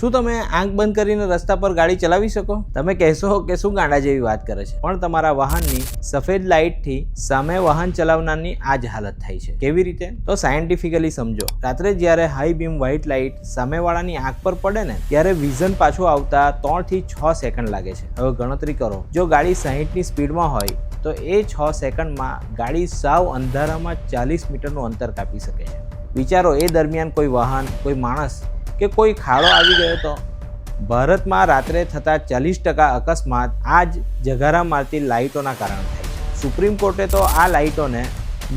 શું તમે આંખ બંધ કરીને રસ્તા પર ગાડી ચલાવી શકો? તમે કહેશો કે શું ગાંડા જેવી વાત કરે છે, પણ તમારા વાહનની સફેદ લાઇટથી સામે વાહન ચલાવનારની આ જ હાલત થાય છે. કેવી રીતે? તો સાયન્ટિફિકલી સમજો. રાત્રે જ્યારે હાઈ બીમ વ્હાઇટ લાઇટ સામેવાળાની આંખ પર પડે ને ત્યારે વિઝન પાછું આવતા 3 થી 6 સેકન્ડ લાગે છે. હવે ગણતરી કરો, જો ગાડી 60ની સ્પીડમાં હોય તો એ 6 સેકન્ડમાં ગાડી સાવ અંધારામાં 40 મીટરનું અંતર કાપી શકે છે. વિચારો, એ દરમિયાન કોઈ વાહન, કોઈ માણસ કે કોઈ ખાડો આવી ગયો તો? ભારતમાં રાત્રે થતા 40% અકસ્માત આ જ જગારા મારતી લાઇટોના કારણે થાય છે. સુપ્રીમ કોર્ટે તો આ લાઇટોને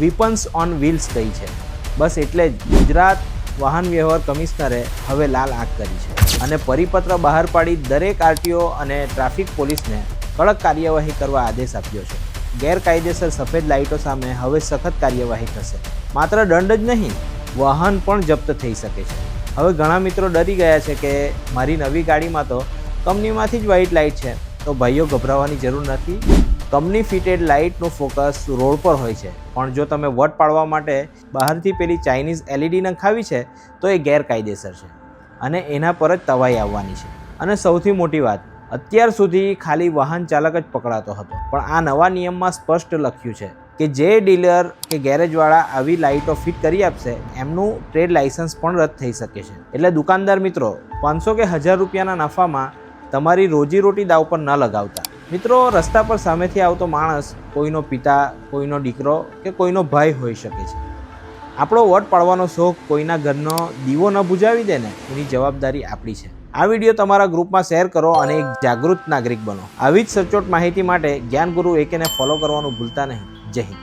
વીપન્સ ઓન વ્હીલ્સ કહી છે. બસ એટલે જ ગુજરાત વાહન વ્યવહાર કમિશનરે હવે લાલ આંખ કરી છે અને પરિપત્ર બહાર પાડી દરેક આરટીઓ અને ટ્રાફિક પોલીસને કડક કાર્યવાહી કરવા આદેશ આપ્યો છે. ગેરકાયદેસર સફેદ લાઇટો સામે હવે સખત કાર્યવાહી થશે. માત્ર દંડ જ નહીં, વાહન પણ જપ્ત થઈ શકે છે. હવે ઘણા મિત્રો ડરી ગયા છે કે મારી નવી ગાડીમાં તો કંપનીમાંથી જ વ્હાઇટ લાઇટ છે. તો ભાઈઓ, ગભરાવાની જરૂર નથી. કંપની ફિટેડ લાઇટનું ફોકસ રોડ પર હોય છે, પણ જો તમે વટ પાડવા માટે બહારથી પેલી ચાઇનીઝ LED નખાવી છે તો એ ગેરકાયદેસર છે અને એના પર જ તવાઈ આવવાની છે. અને સૌથી મોટી વાત, અત્યાર સુધી ખાલી વાહન ચાલક જ પકડાતો હતો, પણ આ નવા નિયમમાં સ્પષ્ટ લખ્યું છે કે જે ડીલર કે ગેરેજવાળા આવી લાઇટો ફિટ કરી આપશે એમનું ટ્રેડ લાઇસન્સ પણ રદ થઈ શકે છે. એટલે દુકાનદાર મિત્રો, 500 કે 1000 રૂપિયાના નફામાં તમારી રોજીરોટી દાવ પર ન લગાવતા. મિત્રો, રસ્તા પર સામેથી આવતો માણસ કોઈનો પિતા, કોઈનો દીકરો કે કોઈનો ભાઈ હોઈ શકે છે. આપણો વટ પાડવાનો શોખ કોઈના ઘરનો દીવો ન બુજાવી દે ને એની જવાબદારી આપણી છે. આ વિડીયો તમારા ગ્રુપમાં શેર કરો અને એક જાગૃત નાગરિક બનો. આવી જ સચોટ માહિતી માટે જ્ઞાન ગુરુ એકેને ફોલો કરવાનું ભૂલતા નહીં. જય હિન્દ.